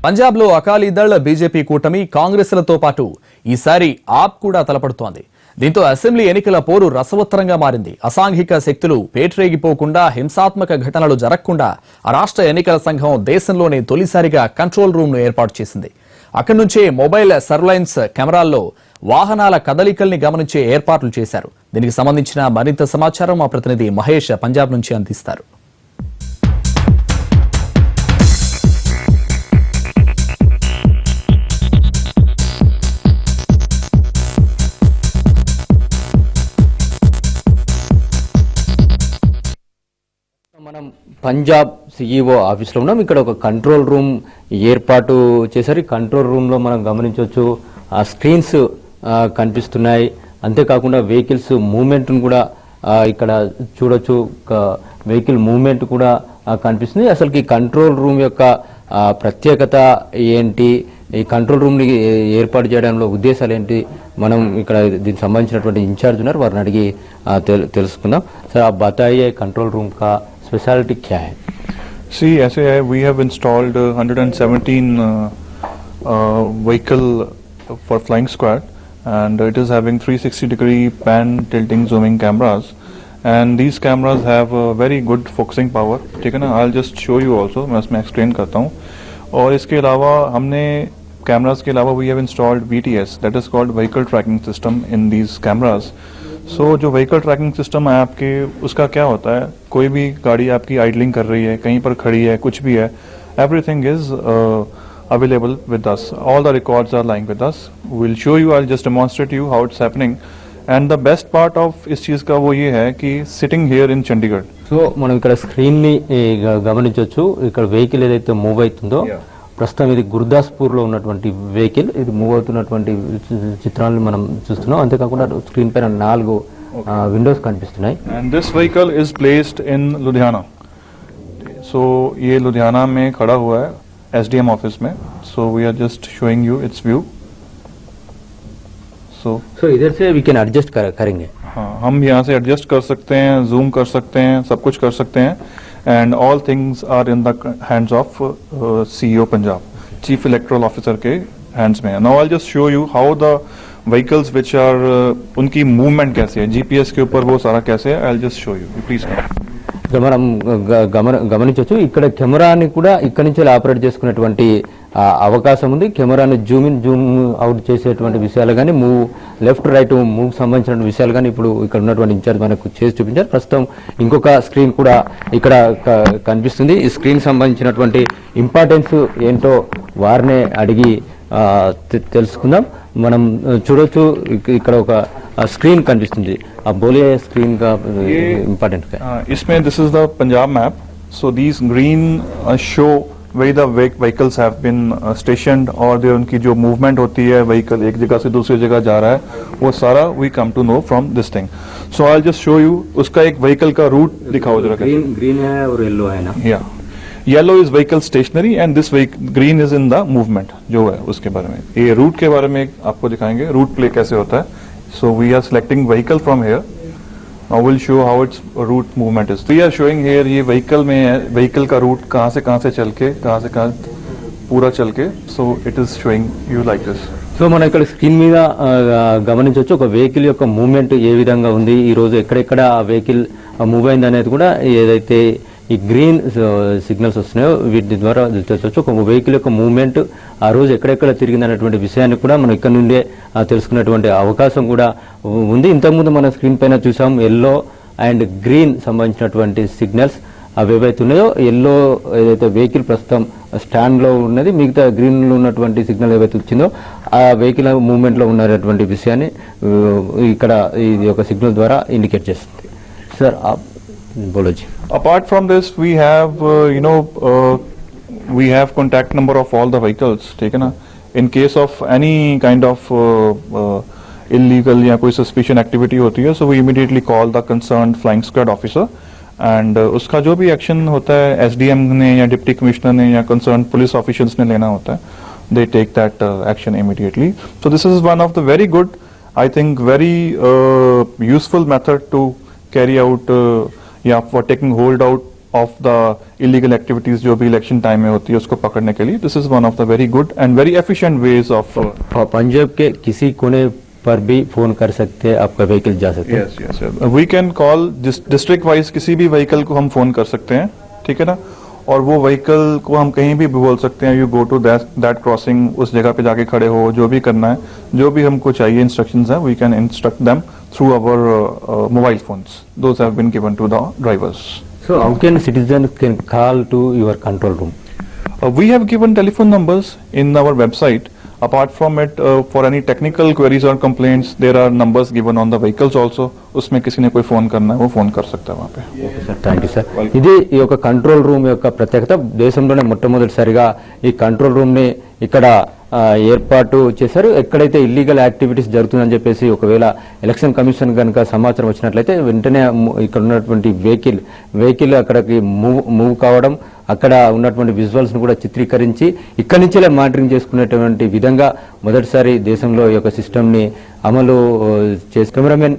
పంజాబ్లో అకాలీదళ్ బీజేపీ కూటమి కాంగ్రెస్లతో పాటు ఈసారి ఆప్ కూడా తలపడుతోంది. దీంతో అసెంబ్లీ ఎన్నికల పోరు రసవత్తరంగా మారింది. అసాంఘిక శక్తులు పేటరేగిపోకుండా, హింసాత్మక ఘటనలు జరగకుండా ఆ రాష్ట్ర ఎన్నికల సంఘం దేశంలోనే తొలిసారిగా కంట్రోల్ రూమ్ ను ఏర్పాటు చేసింది. అక్కడి నుంచే మొబైల్ సర్వైలెన్స్ కెమెరాల్లో వాహనాల కదలికల్ని గమనించే ఏర్పాట్లు చేశారు. దీనికి సంబంధించిన మరింత సమాచారం మా ప్రతినిధి మహేష్ పంజాబ్ నుంచి అందిస్తారు. మనం పంజాబ్ సిఇఓ ఆఫీస్లో ఉన్నాం. ఇక్కడ ఒక కంట్రోల్ రూమ్ ఏర్పాటు చేశారు. కంట్రోల్ రూమ్లో మనం గమనించవచ్చు, ఆ స్క్రీన్స్ కనిపిస్తున్నాయి. అంతేకాకుండా వెహికల్స్ మూవ్మెంట్ను కూడా ఇక్కడ చూడొచ్చు. వెహికల్ మూవ్మెంట్ కూడా కనిపిస్తుంది. అసలు ఈ కంట్రోల్ రూమ్ యొక్క ప్రత్యేకత ఏంటి, ఈ కంట్రోల్ రూమ్ని ఏర్పాటు చేయడంలో ఉద్దేశాలు ఏంటి, మనం ఇక్కడ దీనికి సంబంధించినటువంటి ఇన్ఛార్జ్ ఉన్నారు, వారిని అడిగి తెలుసుకుందాం. సార్, आप बताइए कंट्रोल रूम का स्पेशलिटी क्या है? See, ऐसे है, we have installed 117 vehicle for flying squad, and it is having 360-degree pan, tilting, zooming cameras, and these cameras have a very good focusing power. ठीक है ना? I'll just show you also. मैं इसमें explain करता हूँ. और इसके अलावा हमने cameras के अलावा we have installed VTS, that is called vehicle tracking system in these cameras. सो जो व्हीकल ट्रैकिंग सिस्टम है आपके, उसका क्या होता है, कोई भी गाड़ी आपकी आइडलिंग कर रही है, कहीं पर खड़ी है, कुछ भी है, everything is available with us. All the records are lying with us. Will show you, I just demonstrate you how it's happening. And the best part of इस चीज़ का वो ये है कि sitting here in Chandigarh. So మనం ఇక్కడ screen ని గమనించవచ్చు. ఇక్కడ వెహికల్ ఏదైతే మూవ్ అవుతుందో, ప్రస్తుతం ఇది గుర్దాస్పూర్లో ఉన్నటువంటి వెహికల్, ఇది మూవ్ అవుతున్నటువంటి చిత్రాలను మనం చూస్తున్నాం. అంతేకాకుండా స్క్రీన్ పైన 4 విండోస్ కనిపిస్తున్నాయి. And this vehicle is placed in Ludhiana. So ये लुधियाना में खड़ा हुआ है एसडीएम ऑफिस में. So we are just showing you its view. So इधर से वी कैन एडजस्ट करेंगे. हाँ, हम यहाँ से एडजस्ट कर सकते हैं, जूम कर सकते हैं, सब कुछ कर सकते हैं. And all things are in the hands of CEO Punjab, Chief Electoral Officer के hands में. Now I'll just show you how the vehicles which are उनकी movement कैसे है, GPS के ऊपर वो सारा कैसे है. I'll just show you. Please come. మనం గమనించవచ్చు, ఇక్కడ కెమెరాని కూడా ఇక్కడి నుంచి ఆపరేట్ చేసుకునేటువంటి అవకాశం ఉంది. కెమెరాను జూమ్ ఇన్, జూమ్ అవుట్ చేసేటువంటి విషయాలు కానీ, మూవ్ లెఫ్ట్ రైట్ మూవ్ సంబంధించిన విషయాలు కానీ ఇప్పుడు ఇక్కడ ఉన్నటువంటి ఇన్ఛార్జ్ మనకు చేసి చూపించారు. ప్రస్తుతం ఇంకొక స్క్రీన్ కూడా ఇక్కడ కనిపిస్తుంది. ఈ స్క్రీన్ సంబంధించినటువంటి ఇంపార్టెన్స్ ఏంటో వారినే అడిగి తెలుసుకుందాం. మనం చూడొచ్చు, ఇక్కడ ఒక स्क्रीन कनिपिस्तुंदी. आप बोलिए स्क्रीन का इम्पोर्टेंट क्या है? इसमें this is the Punjab map. So these green show where the vehicles have been stationed, और उनकी जो मूवमेंट होती है, व्हीकल एक जगह से दूसरी जगह जा रहा है, वो सारा we come to know from this thing. So I'll just show you. उसका एक व्हीकल का रूट दिखाओ जरा. ग्रीन है और येलो है ना? या yellow is vehicle stationary and this green is in the movement जो है उसके बारे में. ये रूट के बारे में आपको दिखाएंगे, रूट प्ले कैसे होता है. So we are selecting vehicle from here. Now we'll show how its route movement is. We are showing here ये vehicle में है, vehicle का route कहाँ से चल के कहाँ से कहाँ पूरा चल के. So it is showing you like this. So మనం ఇక్కడ స్క్రీన్ మీద గమనించవచ్చు, ఒక వెహికల్ యొక్క మూవ్మెంట్ ఏ విధంగా ఉంది, ఈ రోజు ఎక్కడెక్కడ ఆ వెహికల్ మూవ్ అయింది అనేది కూడా ఏదైతే ఈ గ్రీన్ సిగ్నల్స్ వస్తున్నాయో వీటి ద్వారా తెలుసుకోవచ్చు. ఒక వెహికల్ యొక్క మూవ్మెంట్ ఆ రోజు ఎక్కడెక్కడ తిరిగింది అనేటువంటి విషయాన్ని కూడా మనం ఇక్కడ నుండే తెలుసుకునేటువంటి అవకాశం కూడా ఉంది. ఇంతకుముందు మన స్క్రీన్ పైన చూసాం ఎల్లో అండ్ గ్రీన్ సంబంధించినటువంటి సిగ్నల్స్. అవి ఏవైతే ఉన్నాయో, ఎల్లో ఏదైతే వెహికల్ ప్రస్తుతం స్టాండ్లో ఉన్నది, మిగతా గ్రీన్లో ఉన్నటువంటి సిగ్నల్ ఏవైతే వచ్చిందో ఆ వెహికల్ మూవ్మెంట్లో ఉన్నటువంటి విషయాన్ని ఇక్కడ ఇది ఒక సిగ్నల్ ద్వారా ఇండికేట్ చేస్తుంది. సార్ बोलो जी. Apart from this, we have we have contact number of all the vehicles. ठीक है ना? In case of any kind of illegal या कोई suspicion activity होती है, so we immediately call the concerned flying squad officer, and उसका जो भी एक्शन होता है SDM ने या डिप्टी कमिश्नर ने या concerned पुलिस ऑफिशियल्स ने लेना होता है, they take that action immediately. So this is one of the very good, I think very useful method to carry out या for taking hold out of the illegal activities जो भी election time में होती है उसको पकड़ने के लिए this is one of the very good and very efficient ways of Punjab के किसी कोने पर भी फोन कर सकते हैं, आपका व्हीकल जा सकते हैं। yes we can call district wise किसी भी vehicle को हम फोन कर सकते हैं, ठीक है ना, और वो व्हीकल को हम कहीं भी बोल सकते हैं you go to that crossing, उस जगह पे जाके खड़े हो, जो भी करना है, जो भी हमको चाहिए इंस्ट्रक्शंस हैं we can instruct them through our mobile phones, those have been given to the drivers. So how can citizens can call to your control room? We have given telephone numbers in our website. Apart from it, for any technical queries or complaints, there are numbers given on the vehicles also. उसमें किसी ने कोई phone करना है वो phone कर सकता है वहाँ पे। Okay sir, thank you sir. ఇది ఈ యొక్క కంట్రోల్ రూమ్ యొక్క ప్రత్యేకత, దేశంలోనే మొట్టమొదటిసారిగా ఈ కంట్రోల్ రూమ్ ని ఇక్కడ ఏర్పాటు చేశారు। ఎక్కడైతే ఇల్లీగల్ యాక్టివిటీస్ జరుగుతుందని చెప్పేసి ఒకవేళ ఎలక్షన్ కమిషన్ కనుక సమాచారం వచ్చినట్లయితే వెంటనే ఇక్కడ ఉన్నటువంటి వెహికల్ అక్కడికి మూవ్ కావడం, అక్కడ ఉన్నటువంటి విజువల్స్ ను కూడా చిత్రీకరించి ఇక్కడి నుంచే మానిటరింగ్ చేసుకునేటువంటి విధంగా మొదటిసారి దేశంలో ఈ యొక్క సిస్టమ్ ని అమలు చేసి కెమెరామెన్